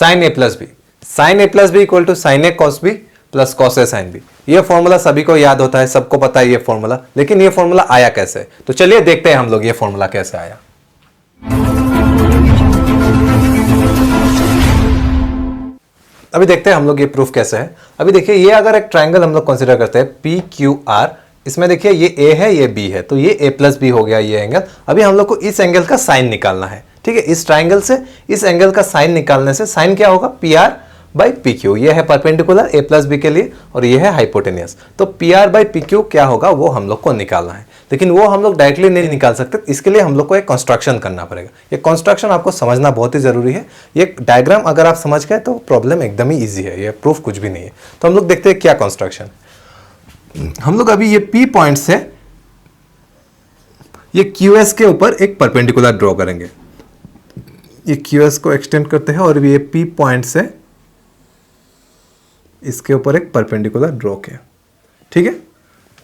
Sign A plus B, sine A plus B equal to sine A cos B plus cos A sine B. ये formula सभी को याद होता है, सबको पता है ये फॉर्मूला, लेकिन ये फॉर्मूला आया कैसे? तो चलिए देखते हैं हम लोग ये फॉर्मूला कैसे आया। अभी देखते हैं हम लोग ये प्रूफ कैसे है। अभी देखिए, ये अगर एक ट्राइंगल हम लोग कंसीडर करते हैं पी क्यू आर, इसमें देखिए ये ए है, ये बी है, तो ये ए प्लस बी हो गया ये एंगल। अभी हम लोग को इस एंगल का साइन निकालना है, ठीक है। इस ट्राइंगल से इस एंगल का साइन निकालने से साइन क्या होगा? P R by P Q. ये है परपेंडिकुलर ए प्लस बी के लिए और ये है हाइपोटेनियस। तो P R by P Q क्या होगा वो हम लोग को निकालना है, लेकिन वो हम लोग डायरेक्टली नहीं निकाल सकते। इसके लिए हम लोग को एक कंस्ट्रक्शन करना पड़ेगा। ये कंस्ट्रक्शन आपको समझना बहुत ही जरूरी है। ये डायग्राम अगर आप समझ गए तो प्रॉब्लम एकदम ही ईजी है, ये प्रूफ कुछ भी नहीं है। तो हम लोग देखते हैं क्या कंस्ट्रक्शन। हम लोग अभी ये पी पॉइंट से ये क्यू एस के ऊपर एक परपेंडिकुलर ड्रॉ करेंगे। ये क्यू एस को एक्सटेंड करते हैं और ये पी पॉइंट से इसके ऊपर एक परपेंडिकुलर ड्रॉ किया, ठीक है।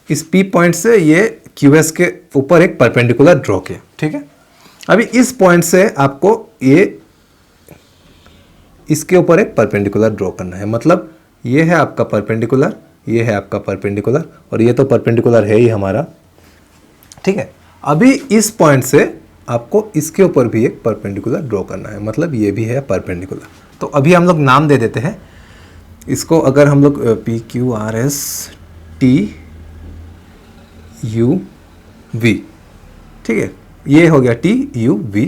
इस पी पॉइंट से ये क्यू एस के ऊपर एक परपेंडिकुलर ड्रॉ किया, ठीक है। अभी इस पॉइंट से आपको ये इसके ऊपर एक परपेंडिकुलर ड्रॉ करना है। मतलब ये है आपका परपेंडिकुलर, ये है आपका परपेंडिकुलर और ये तो परपेंडिकुलर है ही हमारा, ठीक है। अभी इस पॉइंट से आपको इसके ऊपर भी एक परपेंडिकुलर ड्रॉ करना है, मतलब ये भी है परपेंडिकुलर। तो अभी हम लोग नाम दे देते हैं इसको। अगर हम लोग P Q R S T U V, ठीक है, ये हो गया टी यू वी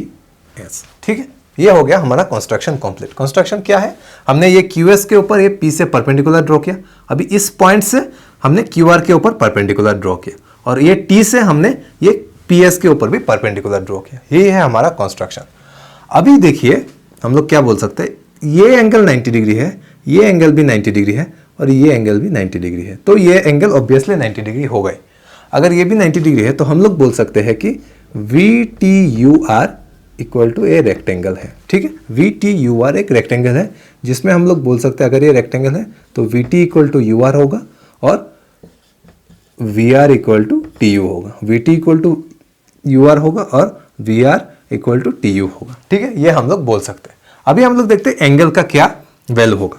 एस, ठीक है। ये हो गया हमारा कंस्ट्रक्शन कंप्लीट। कंस्ट्रक्शन क्या है? हमने ये क्यू एस के ऊपर ये पी से परपेंडिकुलर ड्रॉ किया। अभी इस पॉइंट से हमने क्यू आर के ऊपर परपेंडिकुलर ड्रॉ किया और ये टी से हमने ये पी एस के ऊपर भी परपेंडिकुलर ड्रॉ किया। ये है हमारा कंस्ट्रक्शन। अभी देखिए हम लोग क्या बोल सकते हैं, ये एंगल 90 डिग्री है, ये एंगल भी 90 डिग्री है और ये एंगल भी 90 डिग्री है। तो ये एंगल ऑब्वियसली 90 डिग्री हो गए। अगर ये भी 90 डिग्री है तो हम लोग बोल सकते हैं कि V T U R equal to a rectangle है, ठीक है। वी टी यू आर एक रेक्टेंगल है जिसमें हम लोग बोल सकते हैं अगर ये रेक्टेंगल है तो V T equal to U R होगा और V R equal to T U होगा। V T equal to U R होगा और V R equal to T U होगा, ठीक है। ये हम लोग बोल सकते हैं। अभी हम लोग देखते हैं एंगल का क्या वैल्यू होगा।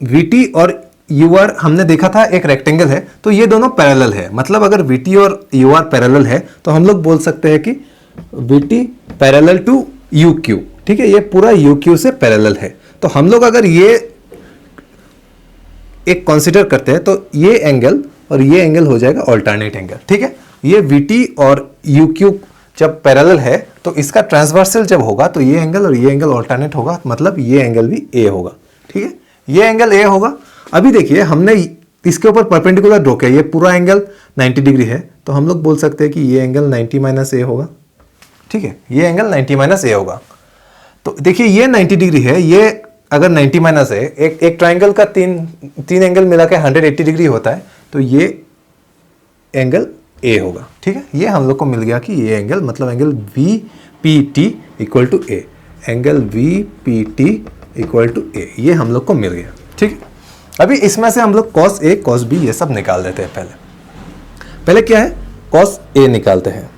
वी टी और यू आर हमने देखा था एक रेक्टेंगल है, तो ये दोनों पैरेलल है। मतलब अगर वी टी और यू आर पैरेलल है तो हम लोग बोल सकते हैं कि V T parallel to U Q, ठीक है। ये पूरा यू क्यू से पैरेलल है। तो हम लोग अगर ये एक कंसीडर करते हैं तो ये एंगल और ये एंगल हो जाएगा ऑल्टरनेट एंगल, ठीक है। ये वी टी और यू क्यू जब पैरेलल है तो इसका ट्रांसवर्सल जब होगा तो ये एंगल और ये एंगल ऑल्टरनेट होगा, मतलब ये एंगल भी ए होगा, ठीक है। ये एंगल ए होगा। अभी देखिए हमने इसके ऊपर परपेंडिकुलर ड्रॉ किया, ये पूरा एंगल 90 डिग्री है तो हम लोग बोल सकते हैं कि ये एंगल 90 माइनस ए होगा, ठीक है। ये एंगल 90 माइनस ए होगा। तो देखिए ये 90 डिग्री है, ये अगर 90 माइनस है, एक ट्राइंगल का तीन एंगल मिला के 180 डिग्री होता है, तो ये एंगल ए होगा, ठीक है। ये हम लोग को मिल गया कि ये एंगल मतलब angle V P T equal to A, angle V P T equal to A, ये हम लोग को मिल गया, ठीक है। अभी इसमें से हम लोग कॉस ए कॉस बी ये सब निकाल देते हैं। पहले क्या है, कॉस ए निकालते हैं।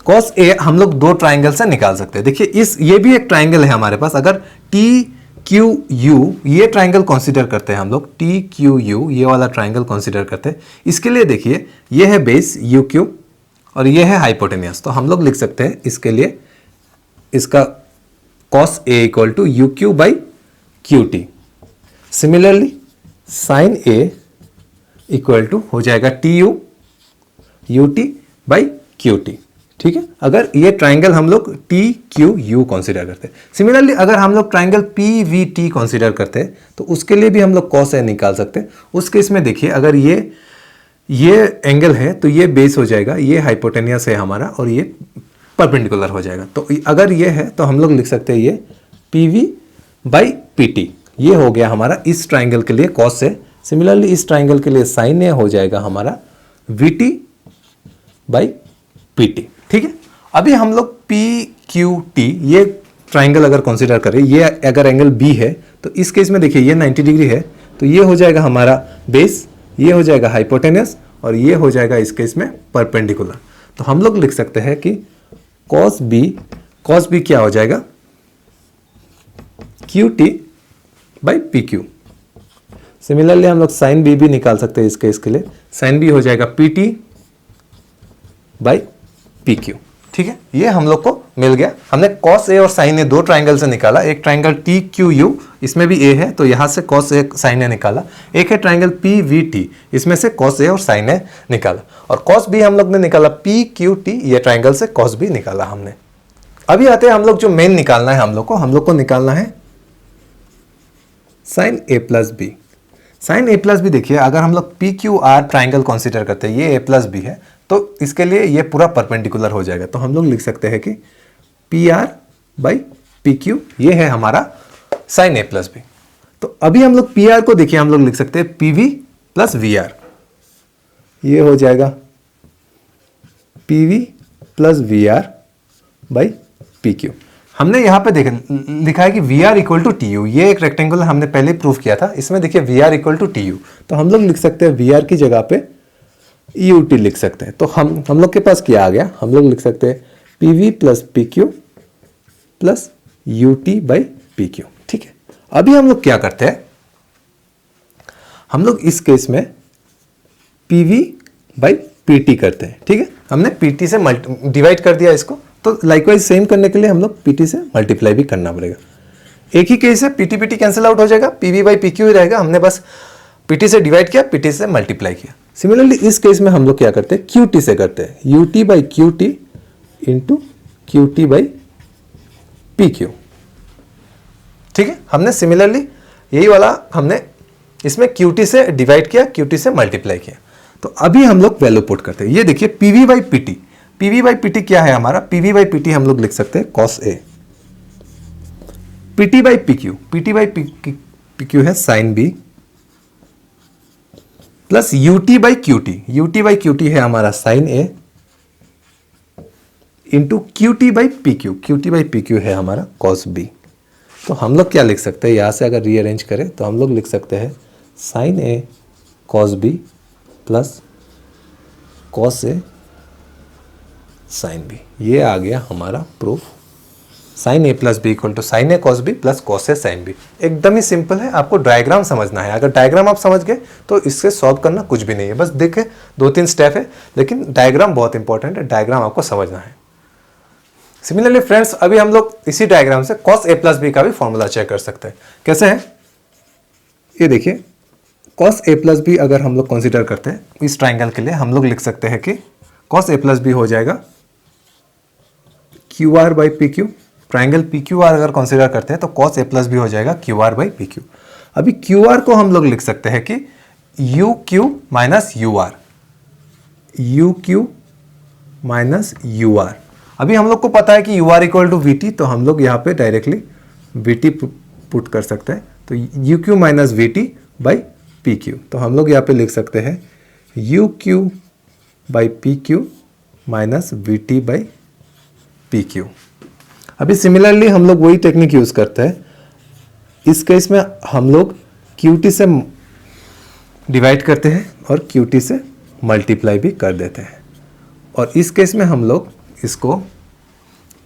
कॉस ए हम लोग दो ट्राइंगल से निकाल सकते हैं। देखिए ये भी एक ट्राइंगल है हमारे पास। अगर टी क्यू यू ये ट्राइंगल कंसीडर करते हैं हम लोग, टी क्यू यू ये वाला ट्राइंगल कंसीडर करते हैं। इसके लिए देखिए ये है बेस यू क्यू और ये है हाइपोटेनियस। तो हम लोग लिख सकते हैं इसके लिए इसका cos A equal to U Q by Q T. Similarly sine A equal to हो जाएगा T U U T by Q T, ठीक है। अगर ये ट्राइंगल हम लोग टी क्यू यू कंसीडर करते हैं। सिमिलरली अगर हम लोग triangle P V T consider करते हैं तो उसके लिए भी हम लोग कॉस ए निकाल सकते हैं। उस केस में देखिए अगर ये एंगल है तो ये बेस हो जाएगा, ये हाइपोटेनियस है हमारा और ये परपेंडिकुलर हो जाएगा। तो अगर ये है तो हम लोग लिख सकते हैं ये P V by P T. ये हो गया हमारा इस ट्राइंगल के लिए कॉस ए। सिमिलरली इस ट्राइंगल के लिए साइन ए हो जाएगा हमारा we T by P T, ठीक है। अभी हम लोग पी क्यू टी ये ट्राइंगल अगर कंसीडर करें, ये अगर एंगल बी है तो इस केस में देखिए ये 90 डिग्री है तो ये हो जाएगा हमारा बेस, ये हो जाएगा हाइपोटेनियस और ये हो जाएगा इस केस में परपेंडिकुलर। तो हम लोग लिख सकते हैं कि कॉस बी क्या हो जाएगा, Q T by P Q. Similarly हम लोग साइन बी भी निकाल सकते हैं इस केस के लिए, साइन बी हो जाएगा P T by P Q. ठीक है, ये हम लोग को मिल गया। हमने कॉस ए और साइन ए दो ट्राइंगल से निकाला, एक ट्राइंगल टी क्यू यू, इसमें भी ए है तो यहां से कॉस ए साइन ए निकाला। एक है ट्राइंगल पी वी टी, इसमें से कॉस ए और साइन ए निकाला। और कॉस बी हम लोग ने निकाला पी क्यू टी, ये ट्राइंगल से कॉस बी निकाला हमने। अभी आते हैं हम लोग जो मेन निकालना है, हम लोग को निकालना है sign A plus B. Sine A plus B देखिए, अगर हम लोग P Q R triangle consider करते हैं, ये ए प्लस बी है, तो इसके लिए ये पूरा परपेंडिकुलर हो जाएगा। तो हम लोग लिख सकते हैं कि P R by P Q, ये है हमारा साइन ए प्लस बी। तो अभी हम लोग पी आर को देखिए, हम लोग लिख सकते हैं P V plus V R, ये हो जाएगा P V plus V R by P Q. हमने यहाँ पे लिखा है कि V R equal to T U, ये एक रेक्टेंगुलर हमने पहले प्रूफ किया था, इसमें देखिए V R equal to T U. तो हम लोग लिख सकते हैं वी आर की जगह पे यू टी लिख सकते हैं। तो हम लोग के पास क्या आ गया, हम लोग लिख सकते हैं P V plus P Q plus U T by P Q. ठीक है, अभी हम लोग क्या करते हैं, हम लोग इस केस में P V by P T करते हैं। ठीक है, हमने पी टी से डिवाइड कर दिया इसको, तो लाइकवाइज सेम करने के लिए हम लोग पी टी से मल्टीप्लाई भी करना पड़ेगा। एक ही केस है, पी टी कैंसिल आउट हो जाएगा, P V by P Q ही रहेगा। हमने बस पी टी से डिवाइड किया, पी टी से मल्टीप्लाई किया। सिमिलरली इस केस में हम लोग क्या करते हैं, क्यू टी से करते हैं, you T by Q T into Q T by P Q. ठीक है, हमने सिमिलरली यही वाला हमने इसमें क्यू टी से डिवाइड किया, क्यू टी से मल्टीप्लाई किया। तो अभी हम लोग वैल्यू पुट करते हैं। ये देखिए P V by P T, P V by P T क्या है हमारा, P V by P T हम लोग लिख सकते हैं cos A, P T by P Q, P T by P Q है sine B, plus U T by Q T, U T by Q T है हमारा sine A, into Q T by P Q, Q T by P Q है हमारा cos B. तो हम लोग क्या लिख सकते हैं, यहां से अगर रीअरेंज करें तो हम लोग लिख सकते हैं sine A cos B plus cos A sine B. ये आ गया हमारा proof, sine A plus B equal to sine A cos B plus cos A sine B. एकदम ही सिंपल है, आपको डायग्राम समझना है। अगर डायग्राम आप समझ गए तो इससे सॉल्व करना कुछ भी नहीं है, बस देखे 2-3 स्टेप है, लेकिन डायग्राम बहुत इंपॉर्टेंट है, डायग्राम आपको समझना है। सिमिलरली फ्रेंड्स, अभी हम लोग इसी डायग्राम से कॉस ए प्लस बी का भी फॉर्मूला चेक कर सकते हैं। कैसे है, ये देखिए कॉस ए प्लस बी अगर हम लोग कंसिडर करते हैं इस ट्राइंगल के लिए, हम लोग लिख सकते हैं कि कॉस ए प्लस बी हो जाएगा Q R by P Q. Triangle P Q R अगर कंसिडर करते हैं तो कॉस ए प्लस बी हो जाएगा Q R by P Q. अभी क्यू आर को हम लोग लिख सकते हैं कि U Q minus U R, U Q minus U R. अभी हम लोग को पता है कि U R equal to V T, तो हम लोग यहाँ पे डायरेक्टली वी टी पुट कर सकते हैं। तो you Q minus we T by P Q, तो हम लोग यहाँ पे लिख सकते हैं U Q by P Q minus we T by P Q. अभी सिमिलरली हम लोग वही टेक्निक यूज करते हैं। इस केस में हम लोग क्यू टी से डिवाइड करते हैं और क्यू टी से मल्टीप्लाई भी कर देते हैं, और इस केस में हम लोग इसको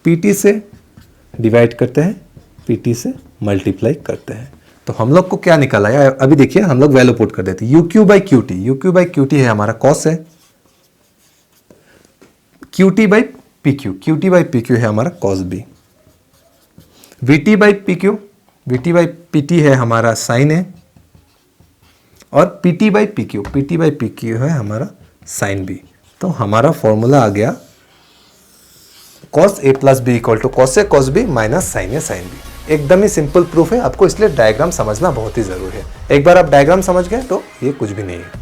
पी टी से डिवाइड करते हैं, पी टी से मल्टीप्लाई करते हैं। तो हम लोग को क्या निकला है, अभी देखिए हम लोग वैल्यू पुट कर देते हैं। U Q by Q T, U Q by Q T है हमारा कॉस है, Q T by P Q, Q T by P Q है हमारा cos B, V T by P Q, V T by P T है हमारा sine A, और P T by P Q, P T by P Q है हमारा sine B. तो हमारा formula आ गया cos A plus B equal to cos A cos B minus sine A sine B. एकदम ही सिंपल प्रूफ है, आपको इसलिए डायग्राम समझना बहुत ही जरूरी है। एक बार आप डायग्राम समझ गए तो ये कुछ भी नहीं है।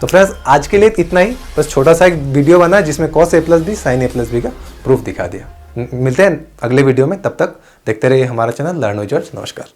तो फ्रेंड्स आज के लिए इतना ही, बस छोटा सा एक वीडियो बना जिसमें cos A plus B sine A plus B का प्रूफ दिखा दिया। मिलते हैं अगले वीडियो में, तब तक देखते रहिए हमारा चैनल लर्न विद जॉर्ज। नमस्कार।